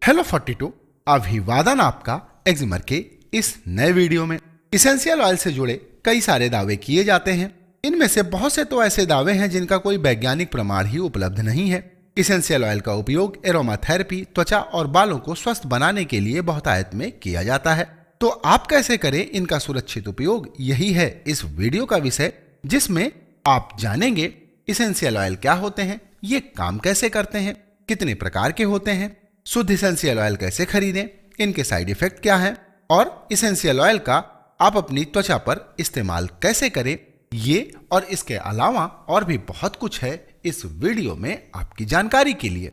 Hello 42, अभिवादन आपका एक्जिमर के इस नए वीडियो में। इसेंशियल ऑयल से जुड़े कई सारे दावे किए जाते हैं। इनमें से बहुत से तो ऐसे दावे हैं जिनका कोई वैज्ञानिक प्रमाण ही उपलब्ध नहीं है। इसेंशियल ऑयल का उपयोग एरोमा थेरेपी, त्वचा और बालों को स्वस्थ बनाने के लिए बहुतायत में किया जाता है। तो आप कैसे करें इनका सुरक्षित उपयोग, यही है इस वीडियो का विषय, जिसमें आप जानेंगे इसेंशियल ऑयल क्या होते हैं, ये काम कैसे करते हैं, कितने प्रकार के होते हैं, शुद्ध इसेंशियल ऑयल कैसे खरीदें, इनके साइड इफेक्ट क्या हैं और इसेंशियल ऑयल का आप अपनी त्वचा पर इस्तेमाल कैसे करें, ये और इसके अलावा और भी बहुत कुछ है इस वीडियो में आपकी जानकारी के लिए।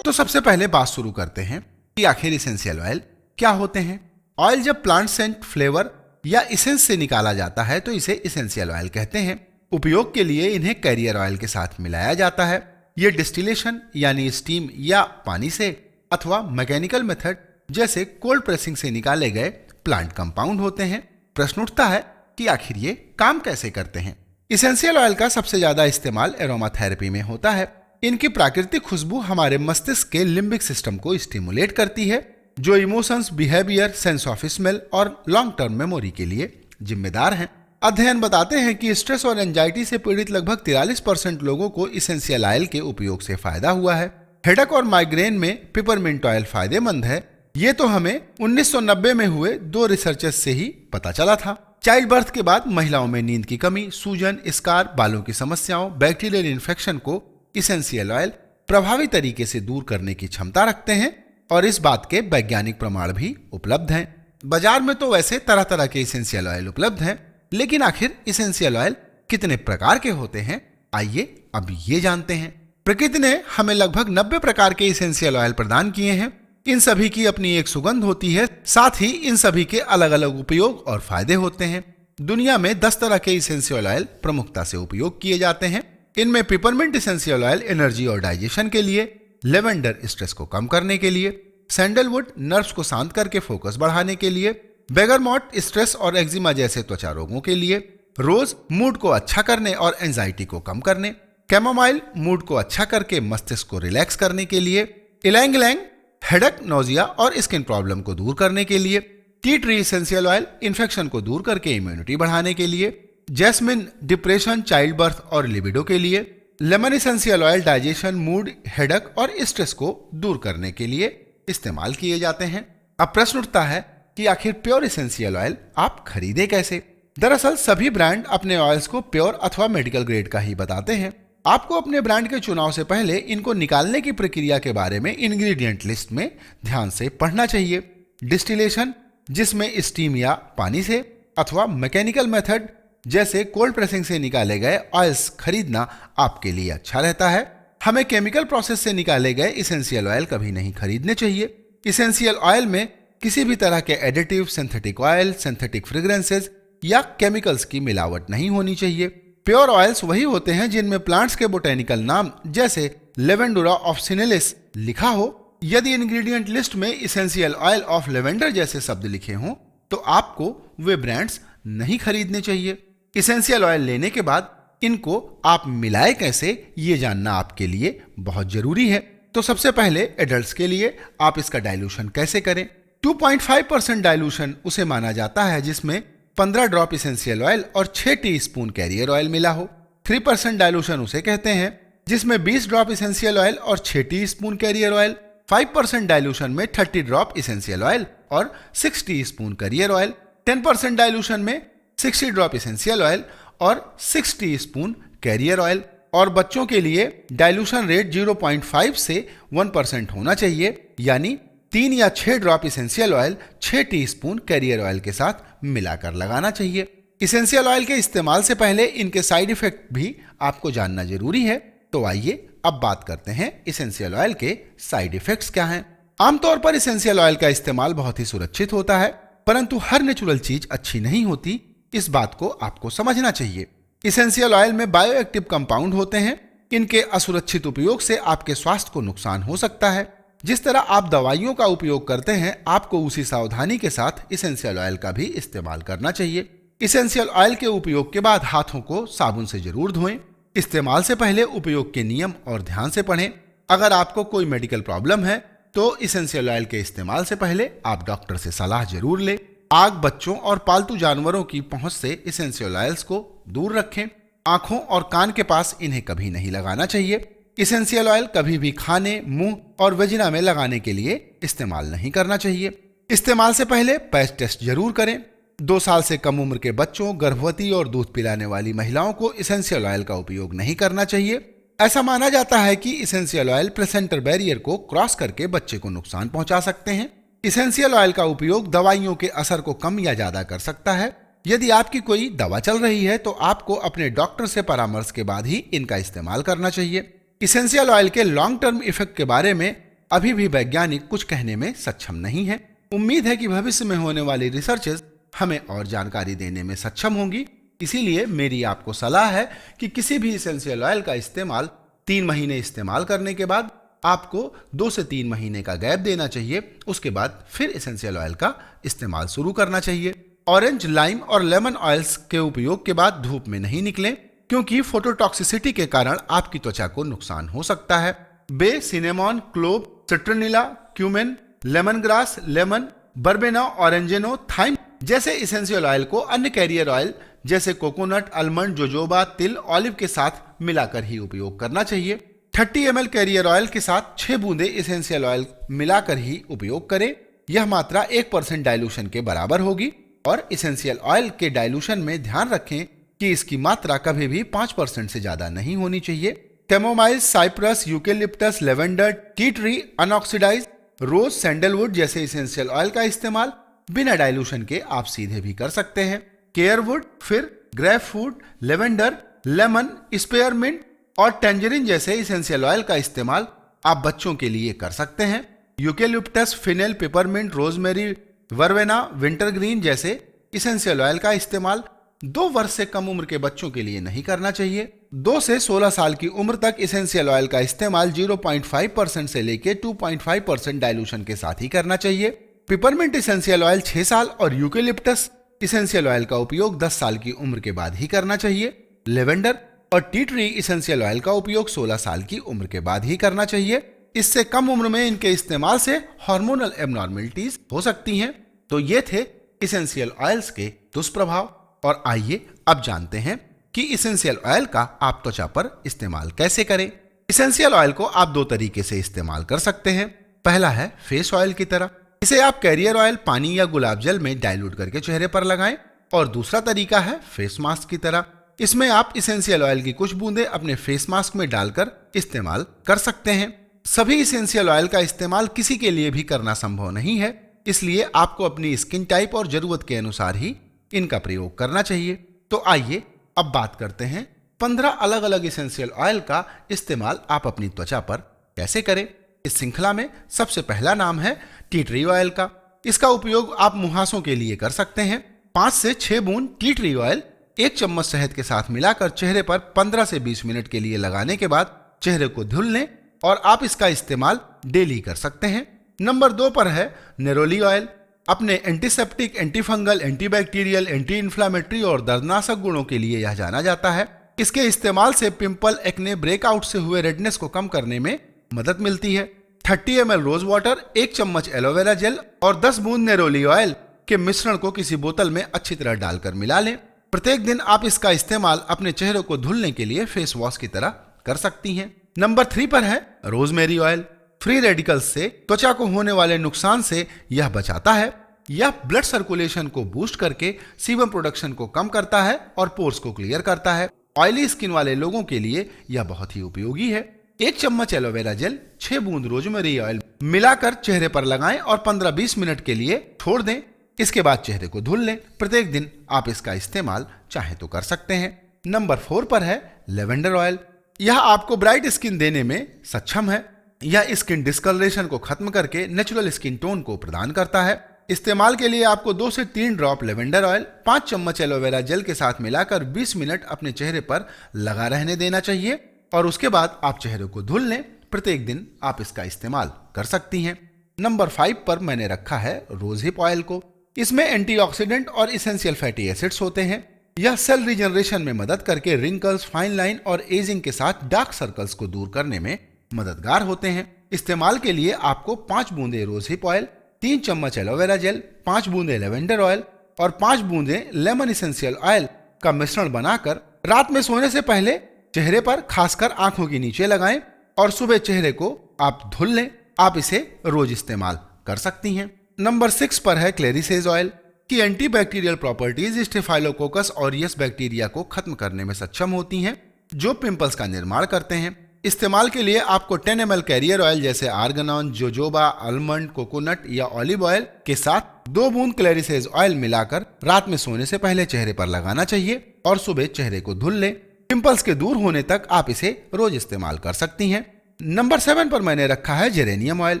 तो सबसे पहले बात शुरू करते हैं कि आखिर इसेंशियल ऑयल क्या होते हैं। ऑयल जब प्लांट सेंट, फ्लेवर या इसेंस से निकाला जाता है तो इसे इसेंशियल ऑयल कहते हैं। उपयोग के लिए इन्हें कैरियर ऑयल के साथ मिलाया जाता है। ये डिस्टिलेशन यानी स्टीम या पानी से अथवा मैकेनिकल मेथड जैसे कोल्ड प्रेसिंग से निकाले गए प्लांट कंपाउंड होते हैं। प्रश्न उठता है कि आखिर ये काम कैसे करते हैं। इसेंशियल ऑयल का सबसे ज्यादा इस्तेमाल एरोमा थेरेपी में होता है। इनकी प्राकृतिक खुशबू हमारे मस्तिष्क के लिम्बिक सिस्टम को स्टिमुलेट करती है, जो emotions, behaviour, sense of smell और लॉन्ग टर्म मेमोरी के लिए जिम्मेदार हैं। अध्ययन बताते हैं कि स्ट्रेस और एंजाइटी से पीड़ित लगभग 43% लोगों को इसेंशियल ऑयल के उपयोग से फायदा हुआ है। हेडेक और माइग्रेन में पिपरमिंट ऑयल फायदेमंद है। ये तो हमें 1990 में हुए 2 रिसर्चेस से ही पता चला था। चाइल्ड बर्थ के बाद महिलाओं में नींद की कमी, सूजन, स्कार, बालों की समस्याओं, बैक्टीरियल इन्फेक्शन को इसेंशियल ऑयल प्रभावी तरीके से दूर करने की क्षमता रखते हैं और इस बात के वैज्ञानिक प्रमाण भी उपलब्ध हैं। बाजार में तो वैसे तरह तरह के इसेंशियल ऑयल उपलब्ध हैं, लेकिन आखिर इसेंशियल ऑयल कितने प्रकार के होते हैं, आइए अब ये जानते हैं। प्रकृति ने हमें लगभग 90 प्रकार के इसेंशियल ऑयल प्रदान किए हैं। इन सभी की अपनी एक सुगंध होती है, साथ ही इन सभी के अलग अलग उपयोग और फायदे होते हैं। दुनिया में 10 तरह के इसेंशियल ऑयल प्रमुखता से उपयोग किए जाते हैं। इनमें पिपरमिंट इसेंशियल ऑयल एनर्जी और डाइजेशन के लिए, लेवेंडर स्ट्रेस को कम करने के लिए, सैंडलवुड नर्व्स को शांत करके फोकस बढ़ाने के लिए, बेगरमॉट स्ट्रेस और एक्जिमा जैसे त्वचा रोगों के लिए, रोज मूड को अच्छा करने और एंजाइटी को कम करने, कैमोमाइल मूड को अच्छा करके मस्तिष्क को रिलैक्स करने के लिए, इलैंग इलैंग हेडेक, नोजिया और स्किन प्रॉब्लम को दूर करने के लिए, tea tree essential oil infection को दूर करके इम्यूनिटी बढ़ाने के लिए, जैस्मिन डिप्रेशन, चाइल्ड बर्थ और लिबिडो के लिए, lemon essential oil digestion, mood, headache और स्ट्रेस को दूर करने के लिए इस्तेमाल किए जाते हैं। अब प्रश्न उठता है कि आखिर प्योर इसेंशियल ऑयल आप खरीदें कैसे। दरअसल सभी ब्रांड अपने ऑयल्स को प्योर अथवा मेडिकल ग्रेड का ही बताते हैं। आपको अपने ब्रांड के चुनाव से पहले इनको निकालने की प्रक्रिया के बारे में इंग्रेडिएंट लिस्ट में ध्यान से पढ़ना चाहिए। डिस्टिलेशन, जिसमें स्टीम या पानी से अथवा मैकेनिकल मेथड जैसे कोल्ड प्रेसिंग से निकाले गए ऑयल्स खरीदना आपके लिए अच्छा रहता है। हमें केमिकल प्रोसेस से निकाले गए इसेंशियल ऑयल कभी नहीं खरीदने चाहिए। इसेंशियल ऑयल में किसी भी तरह के additive, synthetic oil, synthetic fragrances या केमिकल्स की मिलावट नहीं होनी चाहिए। प्योर ऑयल्स वही होते हैं जिनमें प्लांट्स के बोटेनिकल नाम जैसे लेवेंडुरा ऑफिसिनालिस लिखा हो। यदि इंग्रेडिएंट लिस्ट में इसेंशियल ऑयल ऑफ लेवेंडर जैसे शब्द लिखे हों तो आपको वे ब्रांड्स नहीं खरीदने चाहिए। इसेंशियल ऑयल लेने के बाद इनको आप मिलाए कैसे, ये जानना आपके लिए बहुत जरूरी है। तो सबसे पहले एडल्ट्स के लिए आप इसका डाइल्यूशन कैसे करें। 2.5% डाइल्यूशन उसे माना जाता है जिसमें 15 ड्रॉप इसेंशियल ऑयल और 6 टीस्पून कैरियर ऑयल मिला हो। 3% डाइल्यूशन उसे कहते हैं जिसमें 20 ड्रॉप इसेंशियल ऑयल और 6 टीस्पून कैरियर ऑयल। 5% डाइल्यूशन में 30 ड्रॉप इसेंशियल ऑयल और 6 टीस्पून कैरियर ऑयल। 10% डाइल्यूशन में 60 ड्रॉप इसेंशियल ऑयल और 6 टीस्पून कैरियर ऑयल। और बच्चों के लिए डाइल्यूशन रेट 0.5 से 1% होना चाहिए, यानी 3 या 6 drop essential oil 6 teaspoon career oil के साथ मिलाकर लगाना चाहिए। इसेंशियल ऑयल के इस्तेमाल से पहले इनके साइड इफेक्ट भी आपको जानना जरूरी है। तो आइए अब बात करते हैं इसेंशियल ऑयल के साइड इफेक्ट्स क्या हैं। आमतौर पर इसेंशियल ऑयल का इस्तेमाल बहुत ही सुरक्षित होता है, परंतु हर नेचुरल चीज अच्छी नहीं होती, इस बात को आपको समझना चाहिए। इसेंशियल ऑयल में बायोएक्टिव कंपाउंड होते हैं। इनके असुरक्षित उपयोग से आपके स्वास्थ्य को नुकसान हो सकता है। जिस तरह आप दवाइयों का उपयोग करते हैं, आपको उसी सावधानी के साथ इसेंशियल ऑयल का भी इस्तेमाल करना चाहिए। इसेंशियल ऑयल के उपयोग के बाद हाथों को साबुन से जरूर धोएं। इस्तेमाल से पहले उपयोग के नियम और ध्यान से पढ़ें। अगर आपको कोई मेडिकल प्रॉब्लम है तो इसेंशियल ऑयल के इस्तेमाल से पहले आप डॉक्टर से सलाह जरूर लें। आग, बच्चों और पालतू जानवरों की पहुंच से इसेंशियल ऑयल्स को दूर रखें। आंखों और कान के पास इन्हें कभी नहीं लगाना चाहिए। इसेंशियल ऑयल कभी भी खाने, मुंह और वेजिना में लगाने के लिए इस्तेमाल नहीं करना चाहिए। इस्तेमाल से पहले पैच टेस्ट जरूर करें। 2 साल से कम उम्र के बच्चों, गर्भवती और दूध पिलाने वाली महिलाओं को इसेंशियल ऑयल का उपयोग नहीं करना चाहिए। ऐसा माना जाता है कि इसेंशियल ऑयल प्लेसेंटर बैरियर को क्रॉस करके बच्चे को नुकसान पहुंचा सकते हैं। इसेंशियल ऑयल का उपयोग दवाइयों के असर को कम या ज्यादा कर सकता है। यदि आपकी कोई दवा चल रही है तो आपको अपने डॉक्टर से परामर्श के बाद ही इनका इस्तेमाल करना चाहिए। इसेंशियल ऑयल के लॉन्ग टर्म इफेक्ट के बारे में अभी भी वैज्ञानिक कुछ कहने में सक्षम नहीं है। उम्मीद है कि भविष्य में होने वाली रिसर्चेस हमें और जानकारी देने में सक्षम होंगी। इसीलिए मेरी आपको सलाह है कि किसी भी इसेंशियल ऑयल का इस्तेमाल 3 महीने इस्तेमाल करने के बाद आपको 2 से 3 महीने का गैप देना चाहिए। उसके बाद फिर इसेंशियल ऑयल का इस्तेमाल शुरू करना चाहिए। ऑरेंज, लाइम और लेमन ऑयल्स के उपयोग के बाद धूप में नहीं निकलें, क्योंकि फोटोटॉक्सिसिटी के कारण आपकी त्वचा को नुकसान हो सकता है। Bay, cinnamon, clove, citronella, cumin, lemon grass, lemon, verbena, oregano, thyme जैसे इसेंशियल ऑयल को अन्य कैरियर ऑयल जैसे कोकोनट, आलमंड, जोजोबा, तिल, ऑलिव के साथ मिलाकर ही उपयोग करना चाहिए। 30 ml कैरियर ऑयल के साथ 6 बूंदे इसेंशियल ऑयल मिलाकर ही उपयोग करें। यह मात्रा 1% डाइल्यूशन के बराबर होगी और इसेंशियल ऑयल के डाइल्यूशन में ध्यान रखें कि इसकी मात्रा कभी भी 5% से ज्यादा नहीं होनी चाहिए। Chamomile, cypress, eucalyptus, lavender, tea tree, unoxidise, rose, sandalwood जैसे इसेंशियल ऑयल का इस्तेमाल बिना डाइल्यूशन के आप सीधे भी कर सकते हैं। केयरवुड, फिर ग्रेपफ्रूट, लेवेंडर, लेमन, स्पेयरमिंट और टेंजरिन जैसे इसेंशियल ऑयल का इस्तेमाल आप बच्चों के लिए कर सकते हैं। Eucalyptus, fennel, peppermint, rosemary, verbena, wintergreen जैसे इसेंशियल ऑयल का इस्तेमाल 2 वर्ष से कम उम्र के बच्चों के लिए नहीं करना चाहिए। 2 से 16 साल की उम्र तक इसेंशियल ऑयल का इस्तेमाल 0.5% से लेकर 2.5% डाइल्यूशन के साथ ही करना चाहिए। पिपरमिंट इसेंशियल ऑयल 6 साल और यूकेलिप्टस इसेंशियल ऑयल का उपयोग 10 साल की उम्र के बाद ही करना चाहिए। लेवेंडर और टी ट्री इसेंशियल ऑयल का उपयोग 16 साल की उम्र के बाद ही करना चाहिए। इससे कम उम्र में इनके इस्तेमाल से हार्मोनल एबनॉर्मलिटीज हो सकती हैं। तो ये थे इसेंशियल ऑयल्स के दुष्प्रभाव। और आइए अब जानते हैं कि इसेंशियल ऑयल का आप त्वचा पर इस्तेमाल कैसे करें। इसेंशियल ऑयल को आप 2 तरीके से इस्तेमाल कर सकते हैं। पहला है फेस ऑयल की तरह। इसे आप कैरियर ऑयल, पानी या गुलाब जल में डाइल्यूट करके चेहरे पर लगाएं। और दूसरा तरीका है फेस मास्क की तरह। इसमें आप इसेंशियल ऑयल की कुछ बूंदें अपने फेस मास्क में डालकर इस्तेमाल कर सकते हैं। सभी इसेंशियल ऑयल का इस्तेमाल किसी के लिए भी करना संभव नहीं है, इसलिए आपको अपनी स्किन टाइप और जरूरत के अनुसार ही इनका प्रयोग करना चाहिए। तो आइए अब बात करते हैं 15 अलग अलग इसेंशियल ऑयल का इस्तेमाल आप अपनी त्वचा पर कैसे करें। इस श्रृंखला में सबसे पहला नाम है टी ट्री ऑयल का। इसका उपयोग आप मुहासों के लिए कर सकते हैं। 5 से 6 बूंद टी ट्री ऑयल 1 चम्मच शहद के साथ मिलाकर चेहरे पर 15 से 20 मिनट के लिए लगाने के बाद चेहरे को धुल लें और आप इसका इस्तेमाल डेली कर सकते हैं। नंबर 2 पर है नेरोली ऑयल। अपने antiseptic, antifungal, antibacterial, anti inflammatory और दर्दनाशक गुणों के लिए यह जाना जाता है। इसके इस्तेमाल से पिंपल, एक्ने, ब्रेकआउट से हुए रेडनेस को कम करने में मदद मिलती है। 30 ml रोज वाटर, 1 चम्मच एलोवेरा जेल और 10 बूंद नेरोली ऑयल के मिश्रण को किसी बोतल में अच्छी तरह डालकर मिला लें। प्रत्येक दिन आप इसका इस्तेमाल अपने चेहरे को धुलने के लिए फेस वॉश की तरह कर सकती हैं। नंबर 3 पर है रोजमेरी ऑयल। फ्री रेडिकल्स से त्वचा को होने वाले नुकसान से यह बचाता है। यह ब्लड सर्कुलेशन को बूस्ट करके सीबम प्रोडक्शन को कम करता है और पोर्स को क्लियर करता है। ऑयली स्किन वाले लोगों के लिए यह बहुत ही उपयोगी है। 1 चम्मच एलोवेरा जेल, 6 बूंद रोजमेरी ऑयल मिलाकर चेहरे पर लगाएं और 15-20 मिनट के लिए छोड़ दें। इसके बाद चेहरे को धुल लें। प्रत्येक दिन आप इसका इस्तेमाल चाहे तो कर सकते हैं। नंबर 4 पर है लेवेंडर ऑयल। यह आपको ब्राइट स्किन देने में सक्षम है। यह स्किन डिस्कलरेशन को खत्म करके नेचुरल स्किन टोन को प्रदान करता है। इस्तेमाल के लिए आपको 2 से 3 ड्रॉप लेवेंडर ऑयल 5 चम्मच एलोवेरा जेल के साथ मिलाकर 20 मिनट अपने चेहरे पर लगा रहने देना चाहिए और उसके बाद आप चेहरे को धुल लें। प्रत्येक दिन आप इसका इस्तेमाल कर सकती हैं। नंबर 5 पर मैंने रखा है रोज हिप ऑयल को। इसमें एंटीऑक्सीडेंट और इसेंशियल फैटी एसिड्स होते हैं। यह सेल रिजनरेशन में मदद करके रिंकल्स, फाइन लाइन और एजिंग के साथ डार्क सर्कल्स को दूर करने में मददगार होते हैं। इस्तेमाल के लिए आपको 5 बूंदे रोज हिप ऑयल, 3 चम्मच एलोवेरा जेल, 5 बूंदे लेवेंडर ऑयल और 5 बूंदे लेमन इसेंशियल ऑयल का मिश्रण बनाकर रात में सोने से पहले चेहरे पर, खासकर आंखों के नीचे लगाएं और सुबह चेहरे को आप धुल लें। आप इसे रोज इस्तेमाल कर सकती हैं। नंबर 6 पर है क्लेरिसेज ऑयल की antibacterial properties staphylococcus aureus bacteria को खत्म करने में सक्षम होती हैं, जो पिंपल्स का निर्माण करते हैं। इस्तेमाल के लिए आपको 10 ml कैरियर ऑयल जैसे आर्गनॉन, जोजोबा, आलमंड, कोकोनट या ऑलिव ऑयल के साथ 2 बूंद क्लेरिसेज ऑयल मिलाकर रात में सोने से पहले चेहरे पर लगाना चाहिए और सुबह चेहरे को धुल लें। पिंपल्स के दूर होने तक आप इसे रोज इस्तेमाल कर सकती हैं। नंबर 7 पर मैंने रखा है जेरेनियम ऑयल।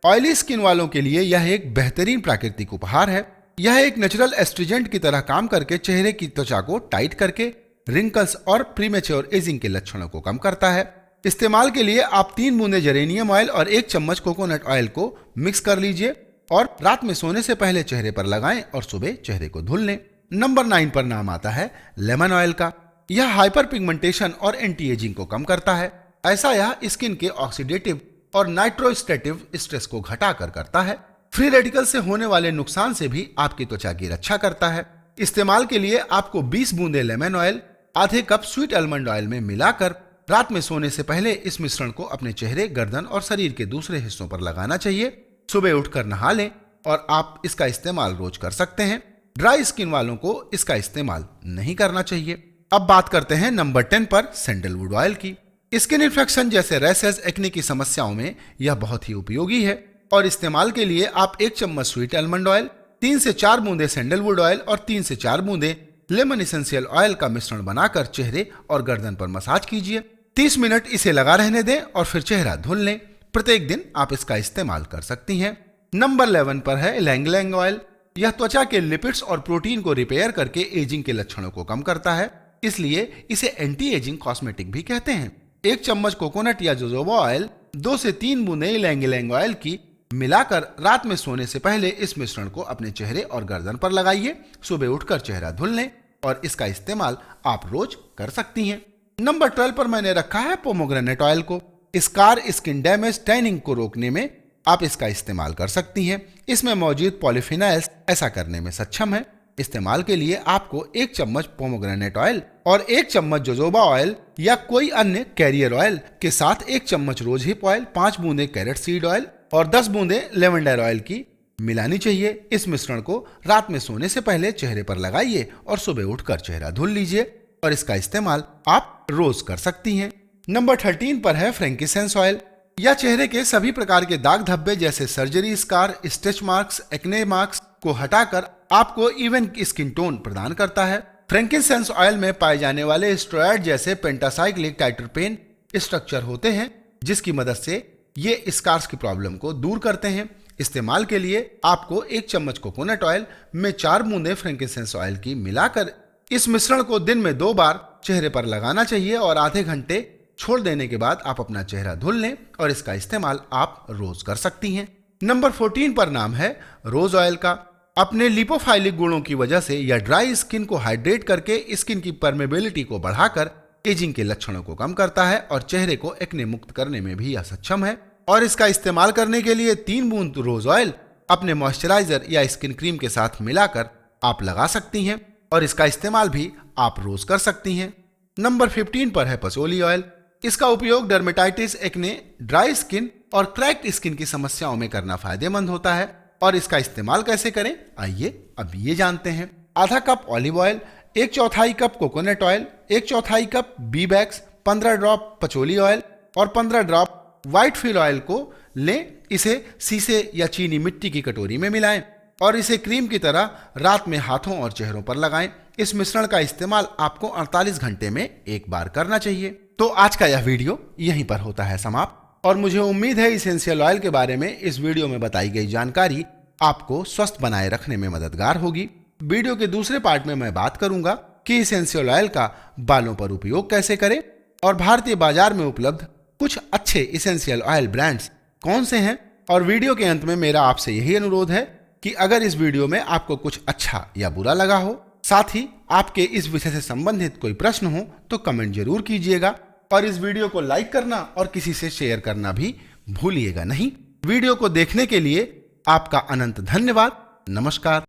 ऑयली स्किन वालों के लिए यह एक बेहतरीन प्राकृतिक उपहार है। यह एक नेचुरल एस्ट्रिजेंट की तरह काम करके चेहरे की त्वचा को टाइट करके रिंकल्स और प्रीमेच्योर एजिंग के लक्षणों को कम करता है। इस्तेमाल के लिए आप 3 बूंदे जेरेनियम ऑयल और 1 चम्मच कोकोनट ऑयल को मिक्स कर लीजिए और रात में सोने से पहले चेहरे पर लगाएं और सुबह चेहरे को धुल लें। नंबर 9 पर नाम आता है लेमन ऑयल का। यह हाइपर पिगमेंटेशन और एंटी एजिंग को कम करता है। ऐसा यह स्किन के ऑक्सीडेटिव और नाइट्रोस्टेटिव स्ट्रेस को घटाकर करता है। फ्री रेडिकल से होने वाले नुकसान से भी आपकी त्वचा की रक्षा करता है। इस्तेमाल के लिए आपको 20 बूंदे लेमन ऑयल आधे कप स्वीट आलमंड ऑयल में मिलाकर रात में सोने से पहले इस मिश्रण को अपने चेहरे, गर्दन और शरीर के दूसरे हिस्सों पर लगाना चाहिए। सुबह उठकर नहा लें और आप इसका इस्तेमाल रोज कर सकते हैं। ड्राई स्किन वालों को इसका इस्तेमाल नहीं करना चाहिए। अब बात करते हैं नंबर 10 पर सैंडलवुड ऑयल की। स्किन इन्फेक्शन जैसे रैशेस, एक्ने की समस्याओं में यह बहुत ही उपयोगी है और इस्तेमाल के लिए आप 1 चम्मच स्वीट आलमंड ऑयल, 3 से 4 बूंदे सैंडलवुड ऑयल और 3 से 4 बूंदे लेमन इसेंशियल ऑयल का मिश्रण बनाकर चेहरे और गर्दन पर मसाज कीजिए। 30 मिनट इसे लगा रहने दें और फिर चेहरा धुल लें। प्रत्येक दिन आप इसका इस्तेमाल कर सकती हैं। नंबर 11 पर है इलांग इलांग ऑयल। यह त्वचा के लिपिड्स और प्रोटीन को रिपेयर करके एजिंग के लक्षणों को कम करता है, इसलिए इसे एंटी एजिंग कॉस्मेटिक भी कहते हैं। 1 चम्मच कोकोनट या जोजोबा ऑयल, 2 से 3 बूंदे इलांग इलांग ऑयल की मिलाकर रात में सोने से पहले इस मिश्रण को अपने चेहरे और गर्दन पर लगाइए। सुबह उठकर चेहरा धुल लें और इसका इस्तेमाल आप रोज कर सकती हैं। नंबर 12 पर मैंने रखा है पोमोग्रेनेट ऑयल को। स्कार, स्किन डैमेज, टैनिंग को रोकने में आप इसका इस्तेमाल कर सकती हैं। इसमें मौजूद पॉलीफिनाइल्स ऐसा करने में सक्षम है। इस्तेमाल के लिए आपको 1 चम्मच पोमोग्रेनेट ऑयल और 1 चम्मच जोजोबा ऑयल या कोई अन्य कैरियर ऑयल के साथ 1 चम्मच रोज हिप ऑयल, 5 बूंदे कैरेट सीड ऑयल और 10 बूंदे लेवेंडर ऑयल की मिलानी चाहिए। इस मिश्रण को रात में सोने से पहले चेहरे पर लगाइए और सुबह उठकर चेहरा धुल लीजिए और इसका इस्तेमाल आप रोज कर सकती हैं। नंबर 13 पर है फ्रैंकिसेंस ऑयल। यह चेहरे के सभी प्रकार के दाग धब्बे जैसे surgery scar, stretch marks, acne marks को हटाकर आपको इवन स्किन टोन प्रदान करता है। फ्रैंकिसेंस ऑयल में पाए जाने वाले स्टेरॉइड जैसे पेंटासाइक्लिक टाइटरपेन स्ट्रक्चर होते हैं, जिसकी मदद से ये स्कार्स की प्रॉब्लम को दूर करते हैं। इस्तेमाल के लिए आपको 1 चम्मच कोकोनट ऑयल में 4 बूंदे फ्रैंकिसेंस ऑयल की मिलाकर इस मिश्रण को दिन में 2 बार चेहरे पर लगाना चाहिए और आधे घंटे छोड़ देने के बाद आप अपना चेहरा धुल लें और इसका इस्तेमाल आप रोज कर सकती हैं। नंबर 14 पर नाम है रोज ऑयल का। अपने लिपोफाइलिक गुणों की वजह से यह ड्राई स्किन को हाइड्रेट करके स्किन की परमेबिलिटी को बढ़ाकर एजिंग के लक्षणों को कम करता है और चेहरे को एक्ने मुक्त करने में भी यह सक्षम है। और इसका इस्तेमाल करने के लिए 3 बूंद रोज ऑयल अपने मॉइस्चराइजर या स्किन क्रीम के साथ मिलाकर आप लगा सकती हैं और इसका इस्तेमाल भी आप रोज कर सकती हैं। नंबर 15 पर है पचोली ऑयल। इसका उपयोग डर्मेटाइटिस, एक्ने, ड्राई स्किन और क्रैक्ड स्किन की समस्याओं में करना फायदेमंद होता है। और इसका इस्तेमाल कैसे करें, आइए अब ये जानते हैं। आधा cup olive oil, 1/4 cup coconut oil, 1/4 cup beeswax, 15 drop patchouli oil और 15 ड्रॉप व्हाइट फिल ऑयल को लें। इसे शीशे या चीनी मिट्टी की कटोरी में मिलाएं और इसे क्रीम की तरह रात में हाथों और चेहरों पर लगाएं। इस मिश्रण का इस्तेमाल आपको 48 घंटे में एक बार करना चाहिए। तो आज का यह वीडियो यहीं पर होता है समाप्त और मुझे उम्मीद है इसेंशियल ऑयल के बारे में इस वीडियो में बताई गई जानकारी आपको स्वस्थ बनाए रखने में मददगार होगी। वीडियो के दूसरे पार्ट में मैं बात करूंगा कि इसेंशियल ऑयल का बालों पर उपयोग कैसे करें और भारतीय बाजार में उपलब्ध कुछ अच्छे इसेंशियल ऑयल ब्रांड्स कौन से हैं। और वीडियो के अंत में मेरा आपसे यही अनुरोध है कि अगर इस वीडियो में आपको कुछ अच्छा या बुरा लगा हो, साथ ही आपके इस विषय से संबंधित कोई प्रश्न हो तो कमेंट जरूर कीजिएगा और इस वीडियो को लाइक करना और किसी से शेयर करना भी भूलिएगा नहीं। वीडियो को देखने के लिए आपका अनंत धन्यवाद। नमस्कार।